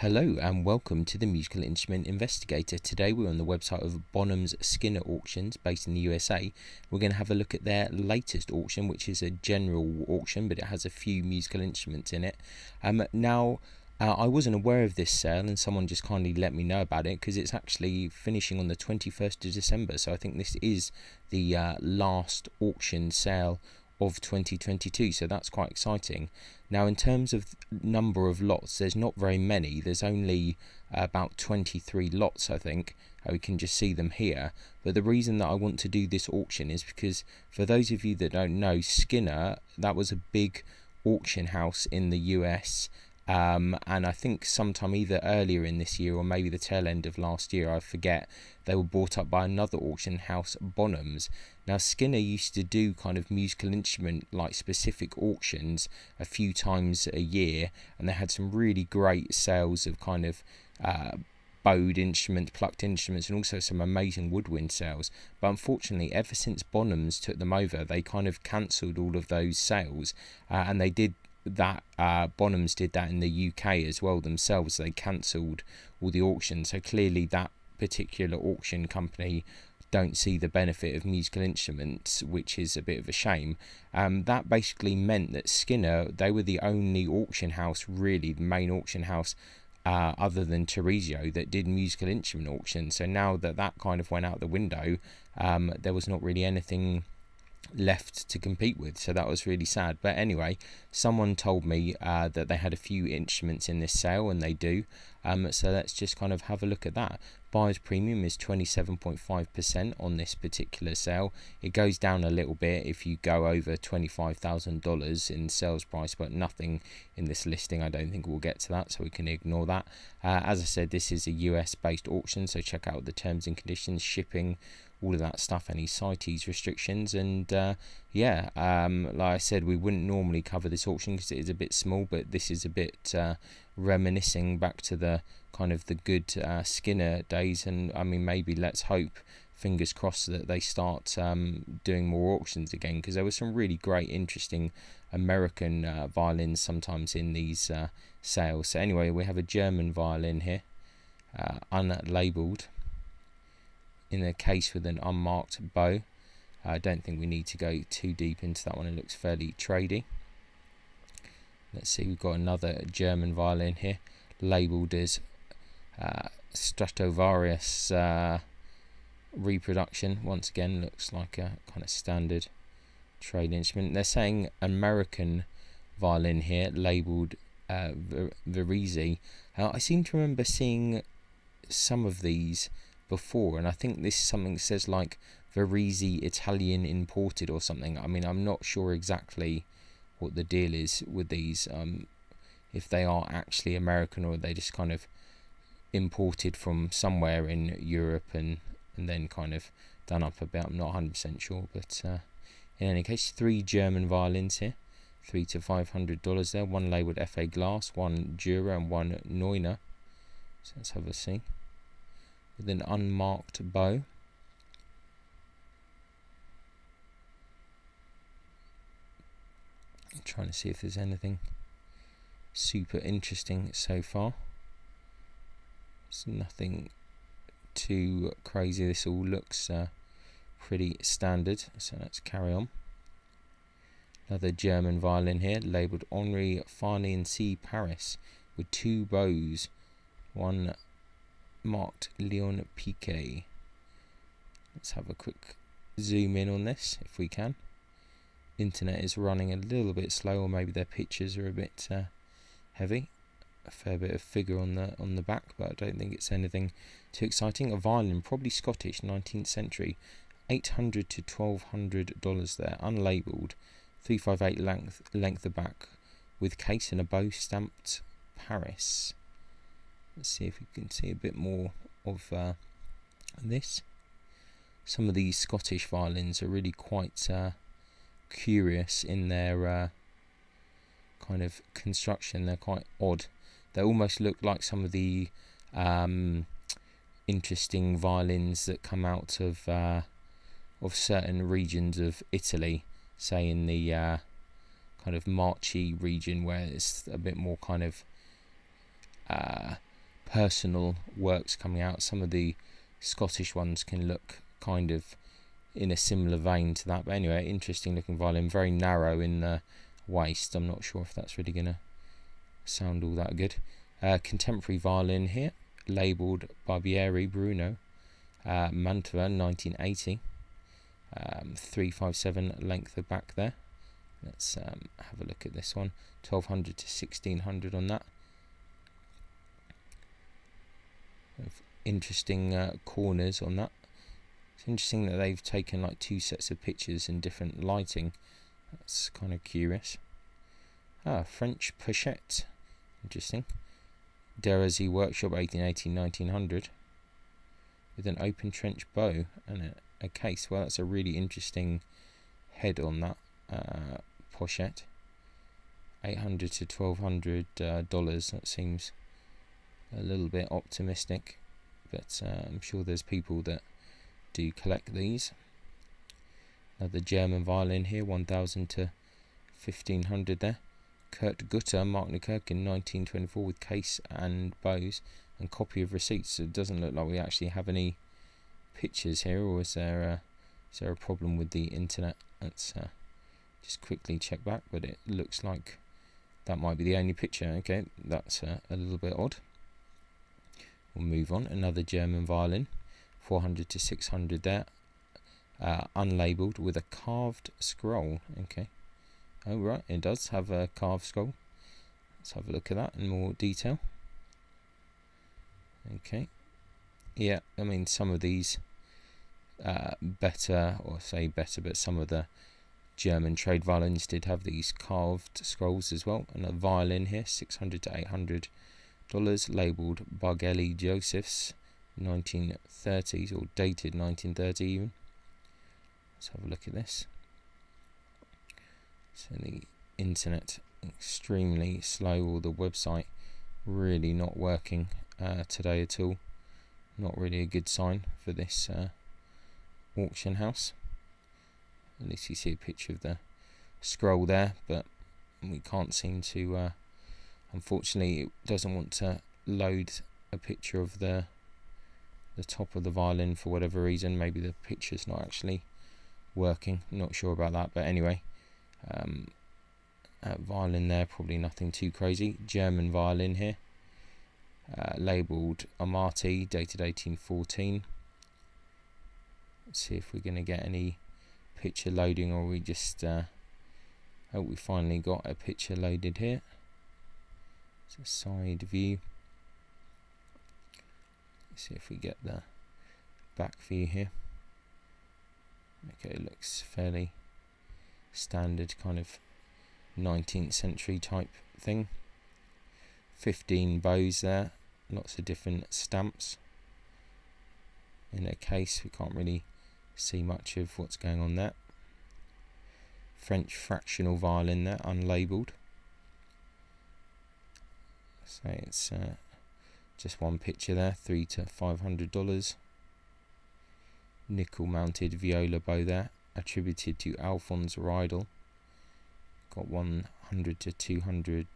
Hello and welcome to the Musical Instrument Investigator. Today we're on the website of Bonhams Skinner Auctions based in the USA. We're going to have a look at their latest auction, which is a general auction, but it has a few musical instruments in it. I wasn't aware of this sale, and someone just kindly let me know about it because it's actually finishing on the 21st of December. So I think this is the last auction sale of 2022, so that's quite exciting. Now, in terms of number of lots, there's not very many. There's only about 23 lots, I think. We can just see them here. But the reason that I want to do this auction is because, for those of you that don't know, Skinner, that was a big auction house in the US. And I think sometime either earlier in this year or maybe the tail end of last year, I forget, they were bought up by another auction house, Bonhams. Now, Skinner used to do kind of musical instrument like specific auctions a few times a year, and they had some really great sales of kind of bowed instruments, plucked instruments, and also some amazing woodwind sales. But unfortunately, ever since Bonhams took them over, they kind of cancelled all of those sales, and they did that. Bonhams did that in the UK as well themselves. They cancelled all the auctions, so clearly that particular auction company don't see the benefit of musical instruments, which is a bit of a shame. That basically meant that Skinner, they were the only auction house, really the main auction house other than Teresio, that did musical instrument auctions. So now that kind of went out the window, there was not really anything left to compete with, so that was really sad. But anyway, someone told me that they had a few instruments in this sale, and they do. So let's just kind of have a look at that. Buyer's premium is 27.5% on this particular sale. It goes down a little bit if you go over $25,000 in sales price, but nothing in this listing. I don't think we'll get to that, so we can ignore that. As I said, this is a US based auction, so check out the terms and conditions, shipping, all of that stuff, any CITES restrictions. And like I said, we wouldn't normally cover this auction because it is a bit small, but this is a bit reminiscing back to the kind of the good Skinner days. And I mean, maybe let's hope, fingers crossed, that they start doing more auctions again, because there were some really great, interesting American violins sometimes in these sales. So anyway, we have a German violin here, unlabeled, in a case with an unmarked bow. I don't think we need to go too deep into that one. It looks fairly tradey. Let's see, we've got another German violin here, labelled as Stratovarius reproduction. Once again, looks like a kind of standard trade instrument. They're saying American violin here, labelled Verisi. I seem to remember seeing some of these before, and I think this is something that says like Verisi Italian imported or something. I mean, I'm not sure exactly what the deal is with these, if they are actually American or they just kind of imported from somewhere in Europe and then kind of done up a bit. I'm not 100% sure, but in any case, 3 German violins here, $300 to $500 there. One labelled FA Glass, one Jura, and one Neuner. So let's have a see. With an unmarked bow. I'm trying to see if there's anything super interesting so far. It's nothing too crazy. This all looks pretty standard, so let's carry on. Another German violin here, labelled Henri Farney C. Paris, with 2 bows, one marked Leon Piquet. Let's have a quick zoom in on this if we can. Internet is running a little bit slow, or maybe their pictures are a bit heavy. A fair bit of figure on the back, but I don't think it's anything too exciting. A violin, probably Scottish, 19th century, $800 to $1,200 there, unlabelled, 358 length the back, with case and a bow, stamped Paris. Let's see if we can see a bit more of this. Some of these Scottish violins are really quite curious in their kind of construction. They're quite odd. They almost look like some of the interesting violins that come out of certain regions of Italy, say in the kind of Marchi region, where it's a bit more kind of personal works coming out. Some of the Scottish ones can look kind of in a similar vein to that, but anyway, interesting looking violin, very narrow in the waist. I'm not sure if that's really gonna sound all that good. Contemporary violin here, labelled Barbieri Bruno, Mantova, 1980, 357 length of back there. Let's have a look at this one, 1200 to 1600 on that. Interesting corners on that. It's interesting that they've taken like 2 sets of pictures in different lighting. That's kind of curious. French pochette, interesting. Derazy Workshop, 1880-1900, with an open trench bow and a case. Well, that's a really interesting head on that pochette. $800 to $1,200. That seems a little bit optimistic, but I'm sure there's people that do collect these. Another German violin here, 1,000 to 1,500 there. Kurt Gutter, Mark Nukirkin, 1924, with case and bows and copy of receipts. So it doesn't look like we actually have any pictures here, or is there a problem with the internet? Let's just quickly check back, but it looks like that might be the only picture. Okay, that's a little bit odd. We'll move on. Another German violin, 400 to 600 there, unlabelled with a carved scroll. Okay. Oh right, it does have a carved scroll. Let's have a look at that in more detail. Okay. Yeah, I mean some of these but some of the German trade violins did have these carved scrolls as well. And a violin here, $600 to $800, labelled Bargelli Josephs, 1930s, or dated 1930 even. Let's have a look at this. So the internet extremely slow, or the website really not working today at all. Not really a good sign for this auction house. At least you see a picture of the scroll there, but we can't seem to unfortunately it doesn't want to load a picture of the top of the violin for whatever reason. Maybe the picture's not actually working, not sure about that, but anyway, violin there, probably nothing too crazy. German violin here, labelled Amati, dated 1814. Let's see if we're going to get any picture loading, or we just oh, we finally got a picture loaded here. It's a side view. Let's see if we get the back view here. Okay, it looks fairly standard, kind of 19th century type thing. 15 bows there, lots of different stamps in a case. We can't really see much of what's going on there. French fractional violin there, unlabelled. So it's just one picture there, $300 to $500. Nickel mounted viola bow there, attributed to Alphonse Riedel. Got $100 to $200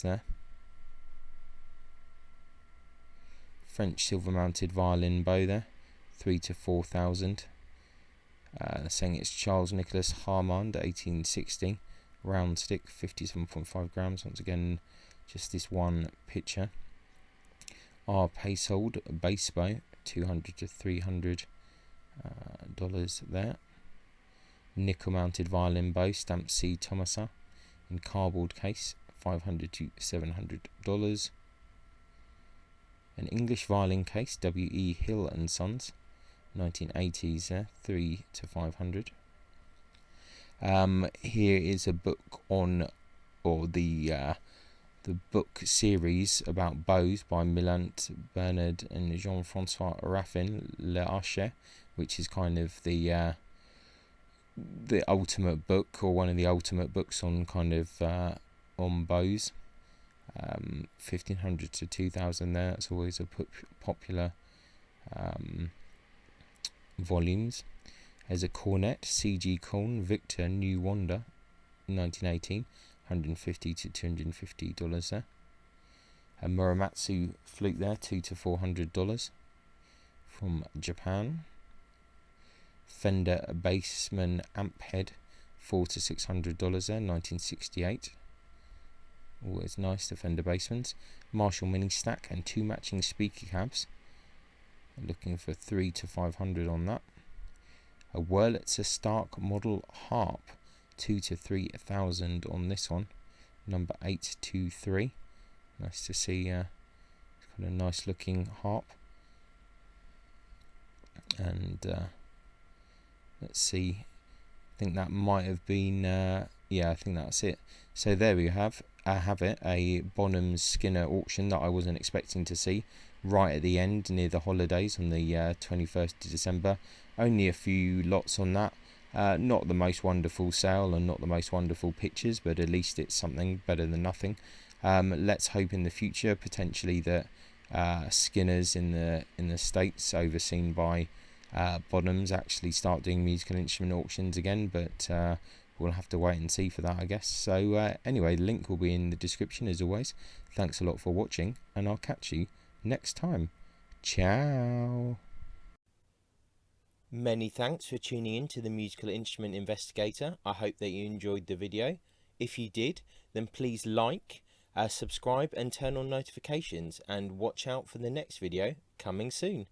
there. French silver mounted violin bow there, $3,000 to $4,000. Saying it's Charles Nicholas Harmond, 1860, round stick, 57.5 grams. Once again, just this one picture. R. Pacehold bass bow, $200 to $300 there. Nickel mounted violin bow, stamp C. Thomasa, in cardboard case, $500 to $700. An English violin case, W.E. Hill and Sons, 1980s there, $300 to $500. Here is a book on, or the book series about bows by Millant Bernard and Jean-Francois Raffin Le Archer, which is kind of the ultimate book, or one of the ultimate books on kind of on bows. 1,500 to 2,000 there. That's always a popular volumes. There's a cornet, C.G. Cohn Victor New Wonder, 1918, $150 to $250 there. A Muramatsu flute there, $200 to $400 from Japan. Fender Bassman amp head, $400 to $600 there, 1968. Always nice, the Fender Bassmans. Marshall mini stack and 2 matching speaker cabs. Looking for $300 to $500 on that. A Wurlitzer Stark model harp, $2,000 to $3,000 on this one. Number 823. Nice to see. It's got a nice looking harp. And let's see. I think that might have been. Yeah, I think that's it. So there we have. I have it. A Bonhams Skinner auction that I wasn't expecting to see right at the end near the holidays on the 21st of December. Only a few lots on that. Not the most wonderful sale and not the most wonderful pictures, but at least it's something better than nothing. Let's hope in the future potentially that Skinners in the States, overseen by Bonhams, actually start doing musical instrument auctions again, but we'll have to wait and see for that, I guess. So anyway, the link will be in the description as always. Thanks a lot for watching, and I'll catch you next time. Ciao. Many thanks for tuning in to the Musical Instrument Investigator. I hope that you enjoyed the video. If you did, then please like, subscribe and turn on notifications, and watch out for the next video coming soon.